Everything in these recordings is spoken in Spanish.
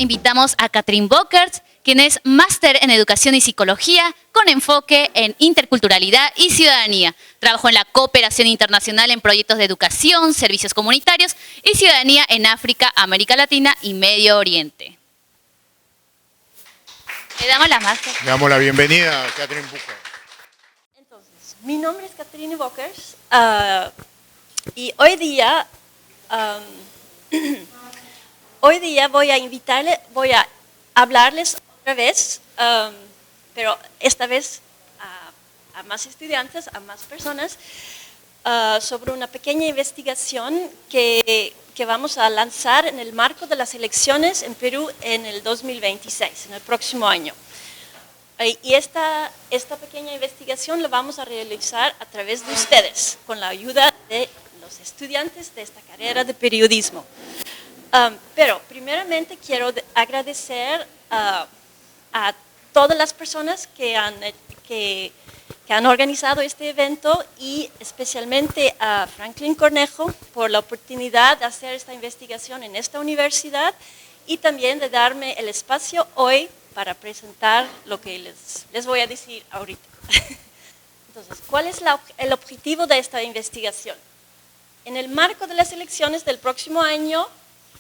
invitamos a Katrin Bockert, quien es máster en Educación y Psicología con enfoque en interculturalidad y ciudadanía. Trabajó en la cooperación internacional en proyectos de educación, servicios comunitarios y ciudadanía en África, América Latina y Medio Oriente. Le damos la máster. Le damos la bienvenida a Katrin Bockert. Entonces, mi nombre es Katrin Bockert y hoy día voy a hablarles otra vez, pero esta vez a más estudiantes, a más personas, sobre una pequeña investigación que vamos a lanzar en el marco de las elecciones en Perú en el 2026, en el próximo año. Y esta pequeña investigación la vamos a realizar a través de ustedes, con la ayuda de los estudiantes de esta carrera de periodismo. Pero primeramente quiero agradecer a todas las personas que han organizado este evento y especialmente a Franklin Cornejo por la oportunidad de hacer esta investigación en esta universidad y también de darme el espacio hoy para presentar lo que les voy a decir ahorita. Entonces, ¿cuál es el objetivo de esta investigación? En el marco de las elecciones del próximo año,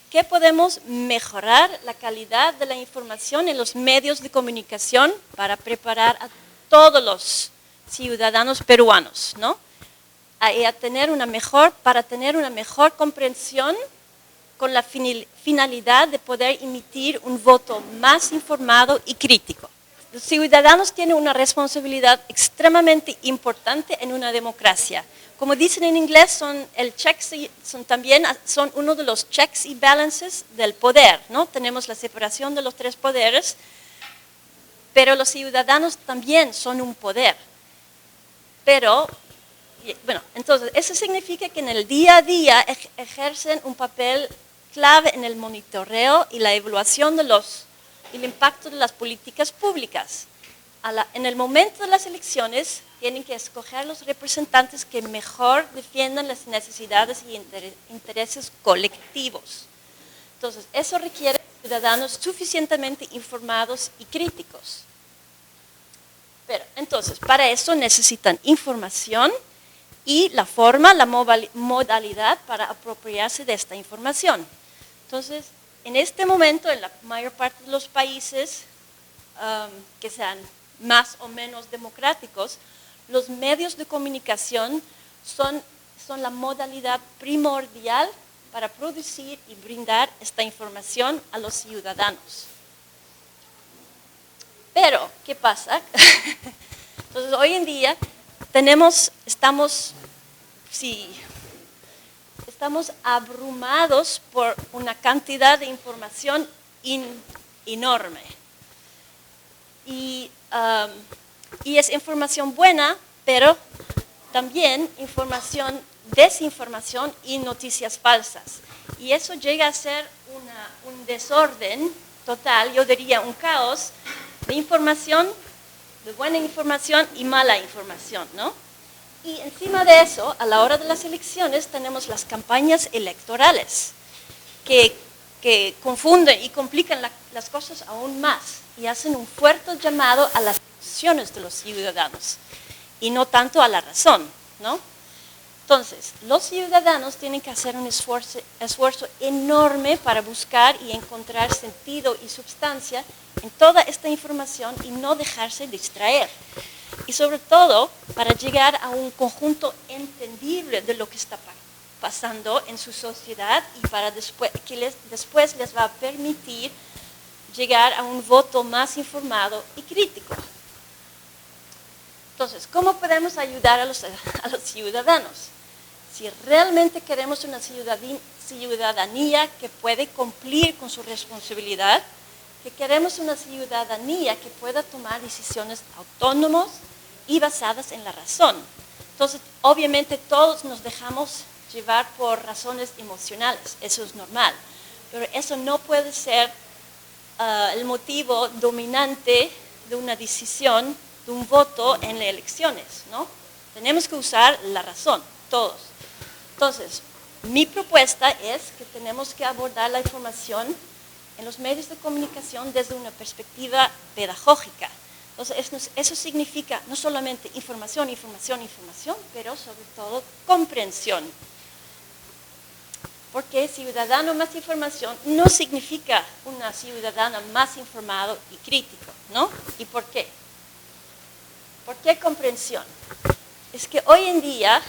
¿qué podemos mejorar la calidad de la información en los medios de comunicación para preparar a todos los ciudadanos peruanos, ¿no? Para tener una mejor comprensión con la finalidad de poder emitir un voto más informado y crítico. Los ciudadanos tienen una responsabilidad extremadamente importante en una democracia. Como dicen en inglés, son uno de los checks y balances del poder, ¿no? Tenemos la separación de los tres poderes, pero los ciudadanos también son un poder. Pero, bueno, entonces, eso significa que en el día a día ejercen un papel clave en el monitoreo y la evaluación del impacto de las políticas públicas. En el momento de las elecciones, tienen que escoger los representantes que mejor defiendan las necesidades y intereses colectivos. Entonces, eso requiere ciudadanos suficientemente informados y críticos. Pero, entonces, para eso necesitan información y la modalidad para apropiarse de esta información. Entonces, en este momento, en la mayor parte de los países que sean más o menos democráticos, los medios de comunicación son la modalidad primordial para producir y brindar esta información a los ciudadanos. Pero, ¿qué pasa? Entonces, hoy en día estamos abrumados por una cantidad de información enorme. Y es información buena, pero también desinformación y noticias falsas. Y eso llega a ser un desorden total, yo diría un caos de información, de buena información y mala información, ¿no? Y encima de eso, a la hora de las elecciones, tenemos las campañas electorales que confunden y complican las cosas aún más y hacen un fuerte llamado a las emociones de los ciudadanos y no tanto a la razón, ¿no? Entonces, los ciudadanos tienen que hacer un esfuerzo enorme para buscar y encontrar sentido y sustancia en toda esta información y no dejarse distraer. Y sobre todo, para llegar a un conjunto entendible de lo que está pasando en su sociedad y para que después les va a permitir llegar a un voto más informado y crítico. Entonces, ¿cómo podemos ayudar a los ciudadanos? Si realmente queremos una ciudadanía que puede cumplir con su responsabilidad, que queremos una ciudadanía que pueda tomar decisiones autónomas y basadas en la razón. Entonces, obviamente todos nos dejamos llevar por razones emocionales, eso es normal, pero eso no puede ser el motivo dominante de una decisión, de un voto en las elecciones, ¿no? Tenemos que usar la razón, todos. Entonces, mi propuesta es que tenemos que abordar la información en los medios de comunicación desde una perspectiva pedagógica. Entonces, eso significa no solamente información, pero sobre todo comprensión. Porque ciudadano más información no significa una ciudadana más informado y crítico, ¿no? ¿Y por qué? ¿Por qué comprensión? Es que hoy en día,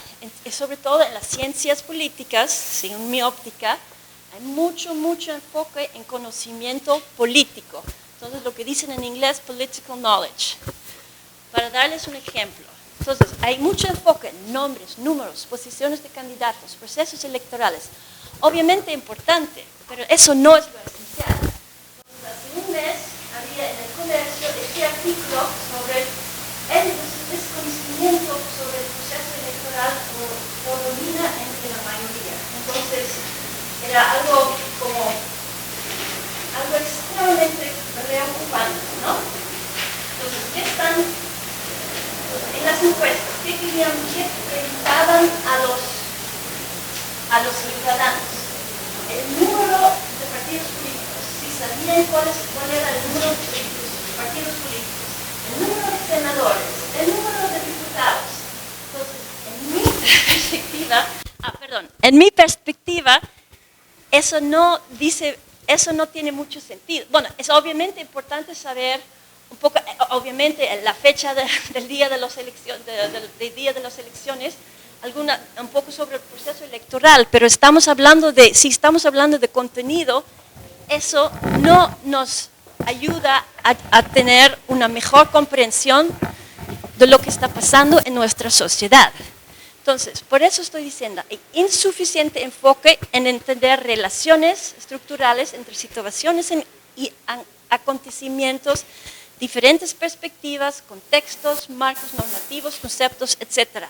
sobre todo en las ciencias políticas, según mi óptica, hay mucho enfoque en conocimiento político. Entonces, lo que dicen en inglés, political knowledge. Para darles un ejemplo. Entonces, hay mucho enfoque en nombres, números, posiciones de candidatos, procesos electorales. Obviamente importante, pero eso no es lo esencial. Entonces, hace un mes había en el Comercio este artículo sobre el desconocimiento sobre el proceso electoral predomina entre la mayoría. Entonces, era algo extremadamente preocupante, ¿no? Entonces, ¿qué están en las encuestas? ¿Qué preguntaban a los ciudadanos? El número de partidos políticos, si sabían cuál era el número de partidos políticos, el número de senadores, el número de diputados. Entonces, en mi perspectiva, eso no tiene mucho sentido. Bueno, es obviamente importante saber un poco, obviamente la fecha del día de las elecciones, un poco sobre el proceso electoral, pero si estamos hablando de contenido, eso no nos ayuda a tener una mejor comprensión de lo que está pasando en nuestra sociedad. Entonces, por eso estoy diciendo, hay insuficiente enfoque en entender relaciones estructurales entre situaciones y acontecimientos, diferentes perspectivas, contextos, marcos normativos, conceptos, etc.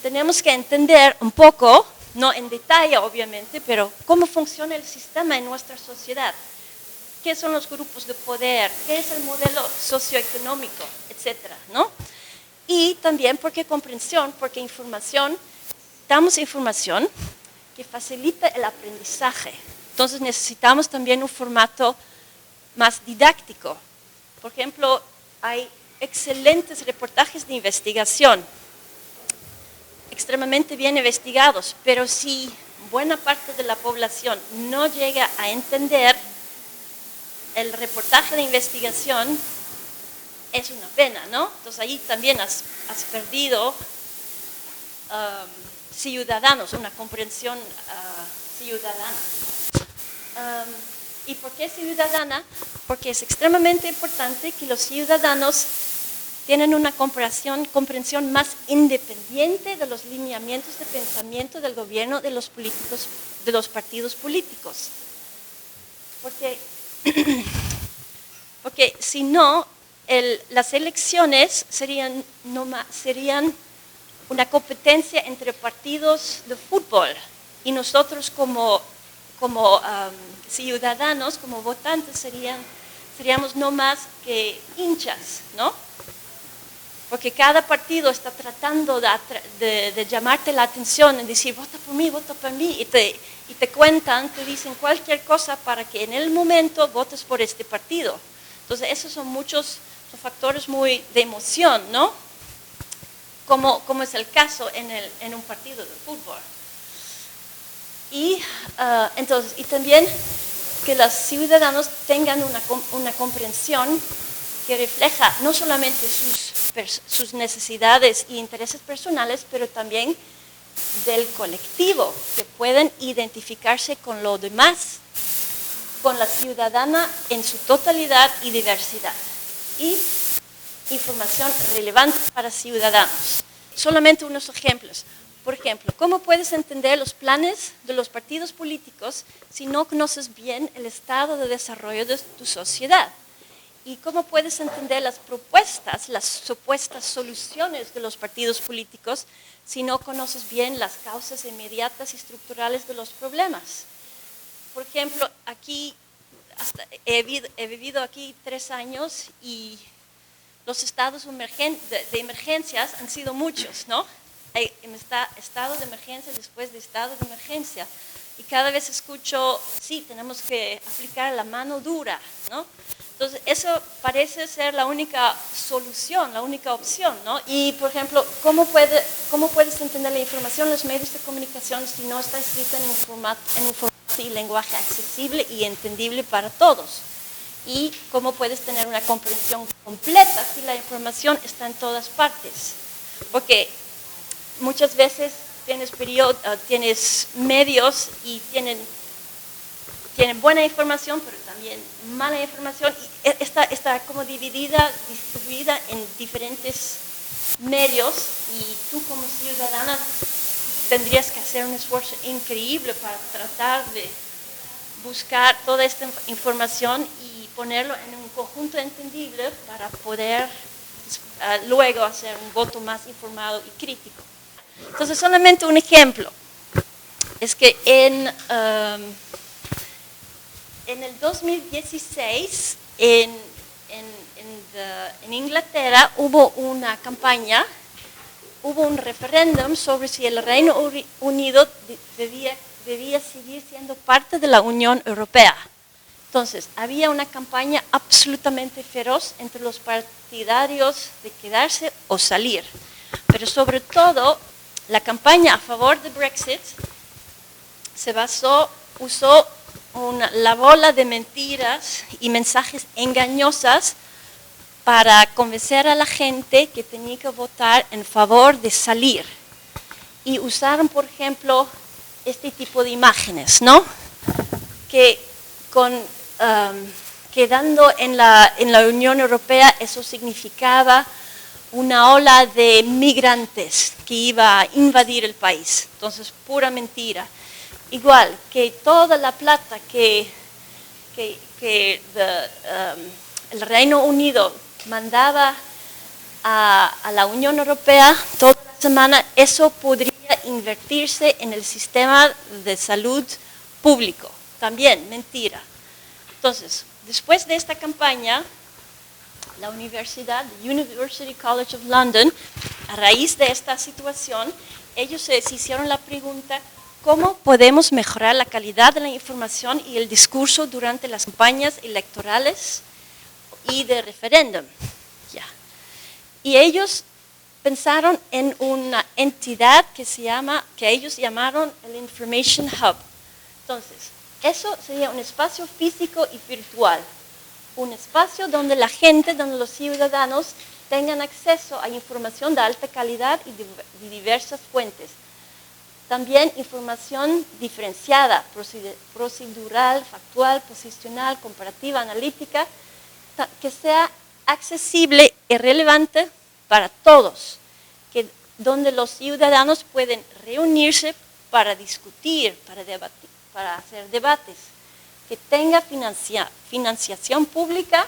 Tenemos que entender un poco, no en detalle obviamente, pero cómo funciona el sistema en nuestra sociedad. ¿Qué son los grupos de poder? ¿Qué es el modelo socioeconómico? Etcétera, ¿no? Y también porque comprensión, porque información, necesitamos información que facilite el aprendizaje. Entonces necesitamos también un formato más didáctico. Por ejemplo, hay excelentes reportajes de investigación, extremadamente bien investigados, pero si buena parte de la población no llega a entender el reportaje de investigación, es una pena, ¿no? Entonces ahí también has perdido ciudadanos, una comprensión ciudadana. ¿Y por qué ciudadana? Porque es extremadamente importante que los ciudadanos tienen una comprensión más independiente de los lineamientos de pensamiento del gobierno, de los políticos, de los partidos políticos. Porque si no, las elecciones serían una competencia entre partidos de fútbol y nosotros como ciudadanos, como votantes, seríamos no más que hinchas, ¿no? Porque cada partido está tratando de llamarte la atención y decir, vota por mí, y te cuentan, te dicen cualquier cosa para que en el momento votes por este partido. Entonces, esos son son factores muy de emoción, ¿no? Como es el caso en un partido de fútbol. Y también que los ciudadanos tengan una comprensión que refleja no solamente sus necesidades y intereses personales, pero también del colectivo, que pueden identificarse con lo demás, con la ciudadana en su totalidad y diversidad. Y información relevante para ciudadanos. Solamente unos ejemplos. Por ejemplo, ¿cómo puedes entender los planes de los partidos políticos si no conoces bien el estado de desarrollo de tu sociedad? ¿Y cómo puedes entender las propuestas, las supuestas soluciones de los partidos políticos si no conoces bien las causas inmediatas y estructurales de los problemas? Por ejemplo, aquí he vivido aquí 3 años y los estados de emergencias han sido muchos, ¿no? Hay estado de emergencia después de estado de emergencia. y cada vez escucho, sí, tenemos que aplicar la mano dura, ¿no? Entonces, eso parece ser la única solución, la única opción, ¿no? Y, por ejemplo, ¿cómo puedes entender la información en los medios de comunicación si no está escrita en un formato y lenguaje accesible y entendible para todos? Y cómo puedes tener una comprensión completa si la información está en todas partes. Porque muchas veces tienes medios y tienen buena información, pero también mala información, y está como distribuida en diferentes medios, y tú como ciudadana tendrías que hacer un esfuerzo increíble para tratar de buscar toda esta información y ponerlo en un conjunto entendible para poder luego hacer un voto más informado y crítico. Entonces, solamente un ejemplo, es que en el 2016, en Inglaterra, hubo una campaña, hubo un referéndum sobre si el Reino Unido debía seguir siendo parte de la Unión Europea. Entonces, había una campaña absolutamente feroz entre los partidarios de quedarse o salir. Pero sobre todo, la campaña a favor de Brexit usó la bola de mentiras y mensajes engañosas para convencer a la gente que tenía que votar en favor de salir. Y usaron, por ejemplo, este tipo de imágenes, ¿no? Quedando en la Unión Europea, eso significaba una ola de migrantes que iba a invadir el país. Entonces, pura mentira. Igual que toda la plata que el Reino Unido mandaba a la Unión Europea toda la semana, eso podría invertirse en el sistema de salud público. También mentira. Entonces, después de esta campaña, la University College of London, a raíz de esta situación, ellos se hicieron la pregunta: ¿cómo podemos mejorar la calidad de la información y el discurso durante las campañas electorales y de referéndum? Y ellos pensaron en una entidad que ellos llamaron el Information Hub. Entonces, eso sería un espacio físico y virtual, un espacio donde la gente, donde los ciudadanos tengan acceso a información de alta calidad y de diversas fuentes. También información diferenciada, procedural, factual, posicional, comparativa, analítica, que sea accesible y relevante para todos, donde los ciudadanos pueden reunirse para discutir, para debatir, para hacer debates, que tenga financiación pública,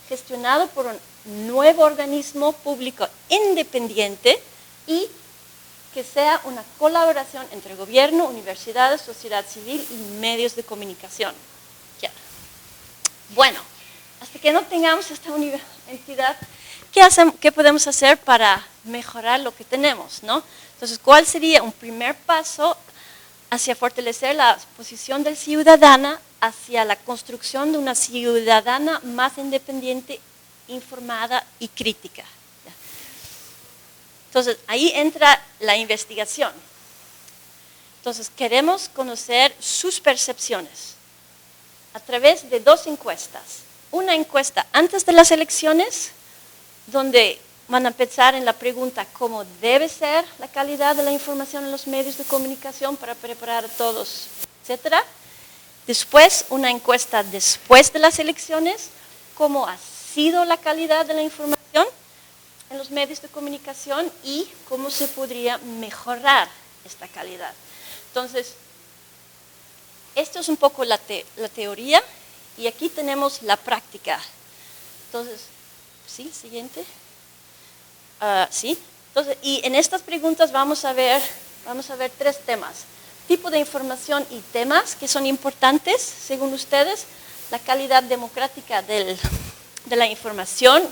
gestionado por un nuevo organismo público independiente, y que sea una colaboración entre gobierno, universidades, sociedad civil y medios de comunicación. Bueno, hasta que no tengamos esta entidad, ¿qué podemos hacer para mejorar lo que tenemos, ¿no? Entonces, ¿cuál sería un primer paso hacia fortalecer la posición del ciudadano, hacia la construcción de una ciudadana más independiente, informada y crítica? Entonces, ahí entra la investigación. Entonces, queremos conocer sus percepciones a través de dos encuestas. Una encuesta antes de las elecciones, donde van a pensar en la pregunta cómo debe ser la calidad de la información en los medios de comunicación para preparar a todos, etc. Después, una encuesta después de las elecciones, cómo ha sido la calidad de la información en los medios de comunicación y cómo se podría mejorar esta calidad. Entonces, esto es un poco la teoría, y aquí tenemos la práctica. Entonces, ¿sí? Siguiente. Sí. Entonces, y en estas preguntas vamos a ver tres temas: tipo de información y temas que son importantes según ustedes, la calidad democrática de la información,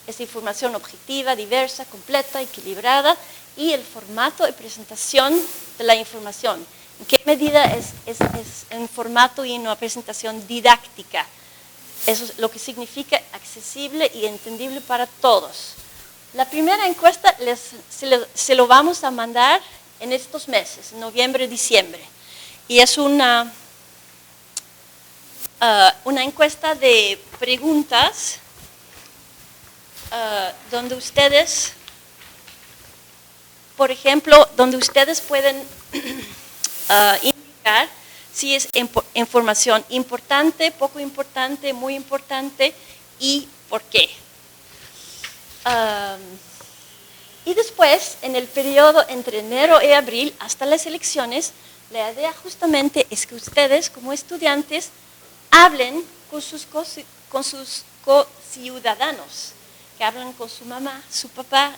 es información objetiva, diversa, completa, equilibrada, y el formato de presentación de la información. ¿En qué medida es en formato y en una presentación didáctica? Eso es lo que significa accesible y entendible para todos. La primera encuesta se lo vamos a mandar en estos meses, noviembre, diciembre. Y es una encuesta de preguntas donde ustedes, por ejemplo, donde ustedes pueden indicar si es información importante, poco importante, muy importante y por qué. Y después, en el periodo entre enero y abril hasta las elecciones, la idea justamente es que ustedes como estudiantes hablen con sus co-ciudadanos, que hablan con su mamá, su papá,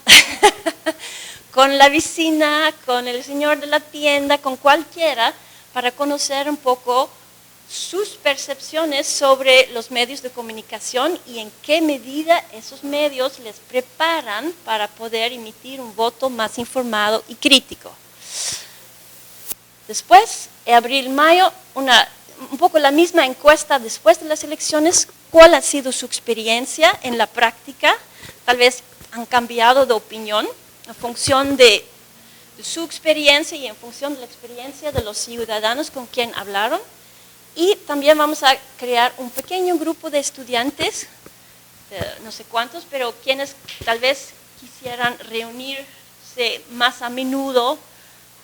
con la vecina, con el señor de la tienda, con cualquiera, para conocer un poco sus percepciones sobre los medios de comunicación y en qué medida esos medios les preparan para poder emitir un voto más informado y crítico. Después, en abril-mayo, un poco la misma encuesta después de las elecciones, cuál ha sido su experiencia en la práctica, tal vez han cambiado de opinión en función de su experiencia y en función de la experiencia de los ciudadanos con quien hablaron. Y también vamos a crear un pequeño grupo de estudiantes, no sé cuántos, pero quienes tal vez quisieran reunirse más a menudo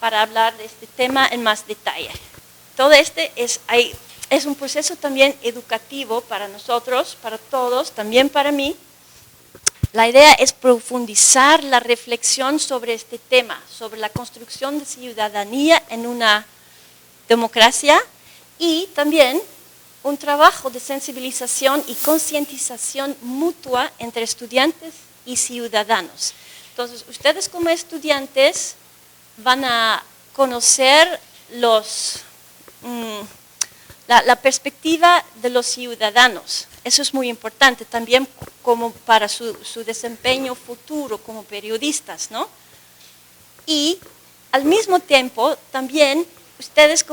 para hablar de este tema en más detalle. Todo es un proceso también educativo para nosotros, para todos, también para mí. La idea es profundizar la reflexión sobre este tema, sobre la construcción de ciudadanía en una democracia y también un trabajo de sensibilización y concientización mutua entre estudiantes y ciudadanos. Entonces, ustedes como estudiantes van a conocer la perspectiva de los ciudadanos. Eso es muy importante también como para su desempeño futuro como periodistas, ¿no? Y al mismo tiempo también ustedes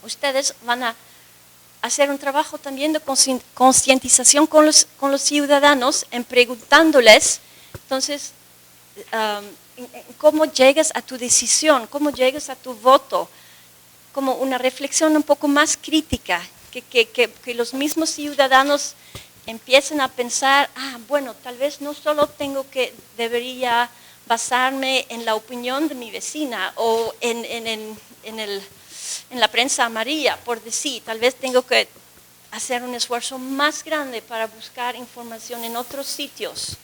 ustedes van a hacer un trabajo también de concientización con los ciudadanos en preguntándoles, entonces, cómo llegas a tu decisión, cómo llegas a tu voto, como una reflexión un poco más crítica, que los mismos ciudadanos empiecen a pensar, bueno, tal vez no solo debería basarme en la opinión de mi vecina o en la prensa amarilla, por decir, tal vez tengo que hacer un esfuerzo más grande para buscar información en otros sitios.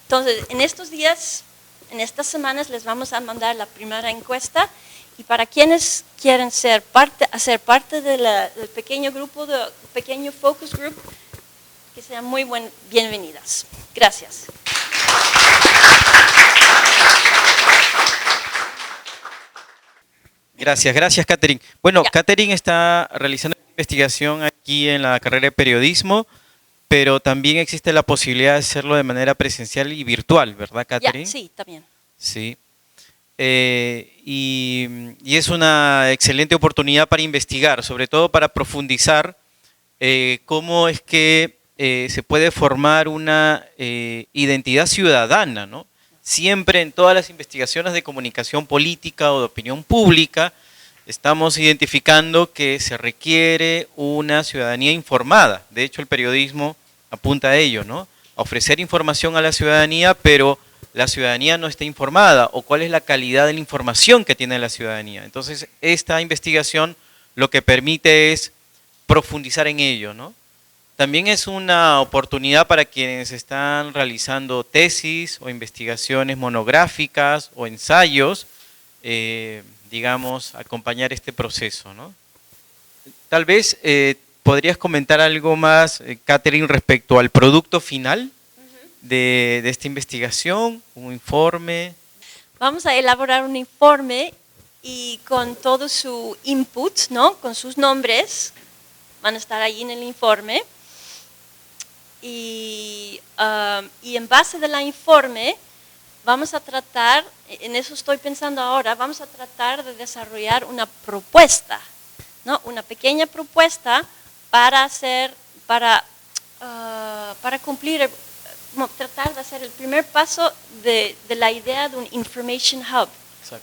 Entonces, en estos días, en estas semanas, les vamos a mandar la primera encuesta y para quienes quieren hacer parte del pequeño grupo, pequeño focus group, que sean muy bienvenidas. Gracias. Gracias, Catherine. Bueno, Catherine está realizando una investigación aquí en la carrera de periodismo, pero también existe la posibilidad de hacerlo de manera presencial y virtual, ¿verdad, Catherine? Sí, también. Sí. Y es una excelente oportunidad para investigar, sobre todo para profundizar cómo es que se puede formar una identidad ciudadana, ¿no? Siempre en todas las investigaciones de comunicación política o de opinión pública estamos identificando que se requiere una ciudadanía informada. De hecho, el periodismo apunta a ello, ¿no? A ofrecer información a la ciudadanía, pero la ciudadanía no está informada, o cuál es la calidad de la información que tiene la ciudadanía. Entonces, esta investigación lo que permite es profundizar en ello, ¿no? También es una oportunidad para quienes están realizando tesis o investigaciones monográficas o ensayos, digamos, acompañar este proceso, ¿no? Tal vez podrías comentar algo más, Catherine, respecto al producto final de esta investigación, un informe. Vamos a elaborar un informe y con todo su input, ¿no? Con sus nombres, van a estar ahí en el informe. Y en base del informe vamos a tratar, en eso estoy pensando ahora, vamos a tratar de desarrollar una propuesta, ¿no? Una pequeña propuesta para cumplir, tratar de hacer el primer paso de la idea de un information hub,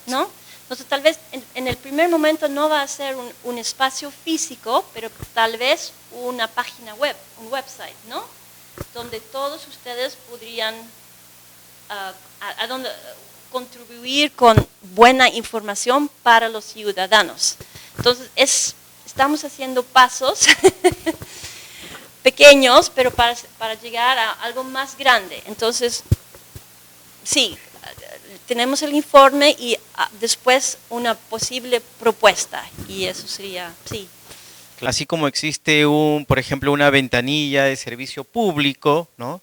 ¿no? Entonces tal vez en el primer momento no va a ser un espacio físico, pero tal vez una página web, un website, ¿no? Donde todos ustedes podrían contribuir con buena información para los ciudadanos. Entonces estamos haciendo pasos pequeños, pero para llegar a algo más grande. Entonces, sí, tenemos el informe y después una posible propuesta, y eso sería, sí. Así como existe por ejemplo, una ventanilla de servicio público, ¿no?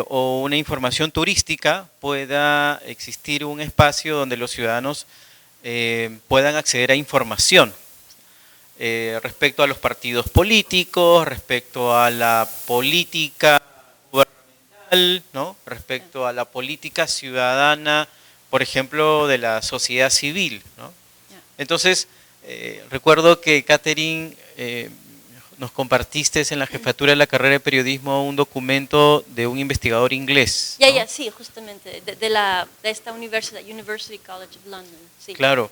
O una información turística, pueda existir un espacio donde los ciudadanos puedan acceder a información respecto a los partidos políticos, respecto a la política gubernamental, ¿no? Respecto a la política ciudadana, por ejemplo, de la sociedad civil, ¿no? Entonces, recuerdo que, Catherine, nos compartiste en la jefatura de la carrera de periodismo un documento de un investigador inglés, ¿no? Sí, justamente, de esta universidad, University College of London. Sí. Claro.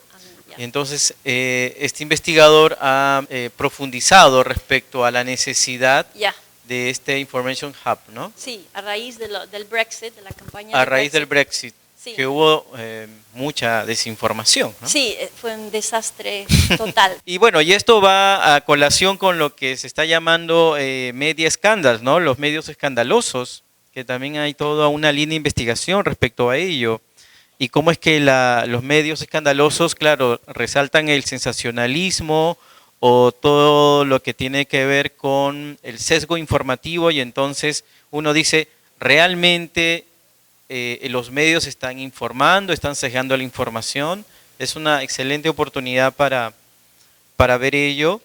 Entonces, este investigador ha profundizado respecto a la necesidad de este Information Hub, ¿no? Sí, a raíz del Brexit, de la campaña a raíz del Brexit, sí, que hubo mucha desinformación, ¿no? Sí, fue un desastre total. Y bueno, y esto va a colación con lo que se está llamando media scandals, ¿no? Los medios escandalosos, que también hay toda una línea de investigación respecto a ello. Y cómo es que los medios escandalosos, claro, resaltan el sensacionalismo o todo lo que tiene que ver con el sesgo informativo, y entonces uno dice, realmente los medios están informando, están sesgando la información. Es una excelente oportunidad para ver ello.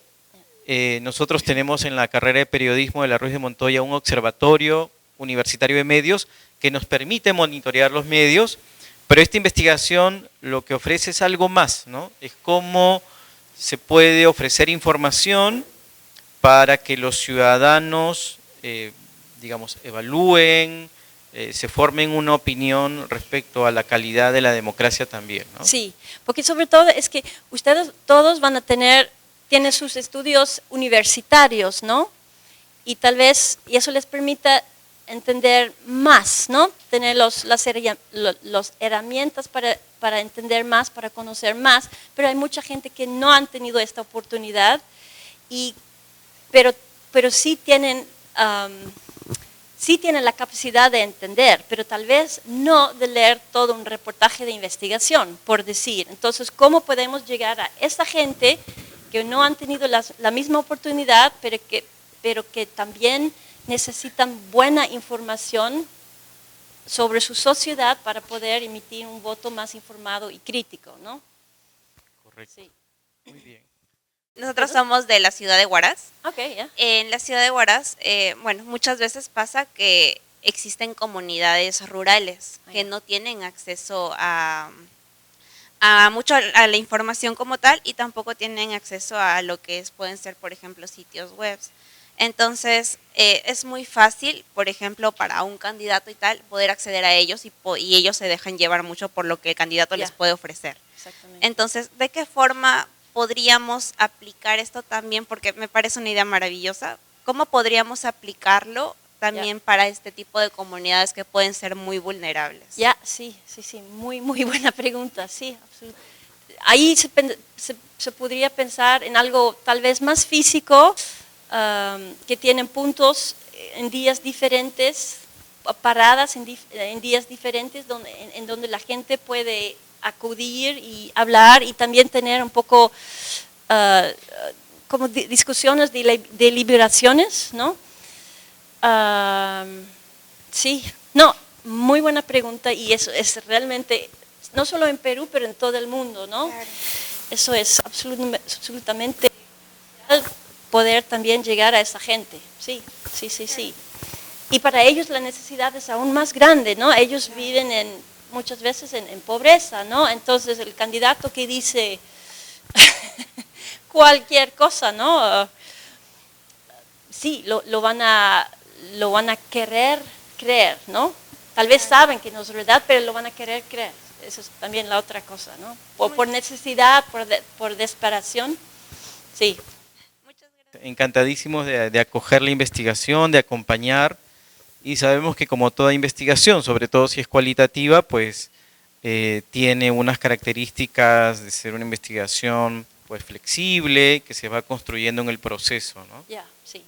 Nosotros tenemos en la carrera de periodismo de la Ruiz de Montoya un observatorio universitario de medios que nos permite monitorear los medios. Pero esta investigación lo que ofrece es algo más, ¿no? Es cómo se puede ofrecer información para que los ciudadanos, digamos, evalúen, se formen una opinión respecto a la calidad de la democracia también, ¿no? Sí, porque sobre todo es que ustedes todos tienen sus estudios universitarios, ¿no? Y tal vez, y eso les permita entender más, ¿no? Tener las herramientas para entender más, para conocer más, pero hay mucha gente que no han tenido esta oportunidad, pero sí tienen la capacidad de entender, pero tal vez no de leer todo un reportaje de investigación, por decir. Entonces, ¿cómo podemos llegar a esta gente que no han tenido la misma oportunidad, pero que también necesitan buena información sobre su sociedad para poder emitir un voto más informado y crítico, ¿no? Correcto. Sí. Muy bien. Nosotros somos de la ciudad de Huaraz. Okay, yeah. En la ciudad de Huaraz, bueno, muchas veces pasa que existen comunidades rurales que no tienen acceso a la información como tal, y tampoco tienen acceso a lo que pueden ser, por ejemplo, sitios web. Entonces, es muy fácil, por ejemplo, para un candidato y tal, poder acceder a ellos, y ellos se dejan llevar mucho por lo que el candidato les puede ofrecer. Exactamente. Entonces, ¿de qué forma podríamos aplicar esto también? Porque me parece una idea maravillosa. ¿Cómo podríamos aplicarlo también para este tipo de comunidades que pueden ser muy vulnerables? Sí, muy buena pregunta, sí, absolutamente. Ahí se podría pensar en algo tal vez más físico, que tienen puntos en días diferentes, paradas en días diferentes, en donde la gente puede acudir y hablar, y también tener un poco como discusiones, deliberaciones, ¿no? Sí, no, muy buena pregunta, y eso es realmente, no solo en Perú, pero en todo el mundo, ¿no? Claro. Eso es absolutamente poder también llegar a esa gente, sí. Y para ellos la necesidad es aún más grande, ¿no? Ellos viven muchas veces en pobreza, ¿no? Entonces el candidato que dice cualquier cosa, ¿no? Sí, lo van a querer creer, ¿no? Tal vez saben que no es verdad, pero lo van a querer creer. Eso es también la otra cosa, ¿no? Por necesidad, por desesperación. Sí. Encantadísimos de acoger la investigación, de acompañar, y sabemos que como toda investigación, sobre todo si es cualitativa, pues tiene unas características de ser una investigación pues flexible, que se va construyendo en el proceso, ¿no? Ya, sí.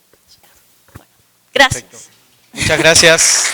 Bueno, gracias. Perfecto. Muchas gracias.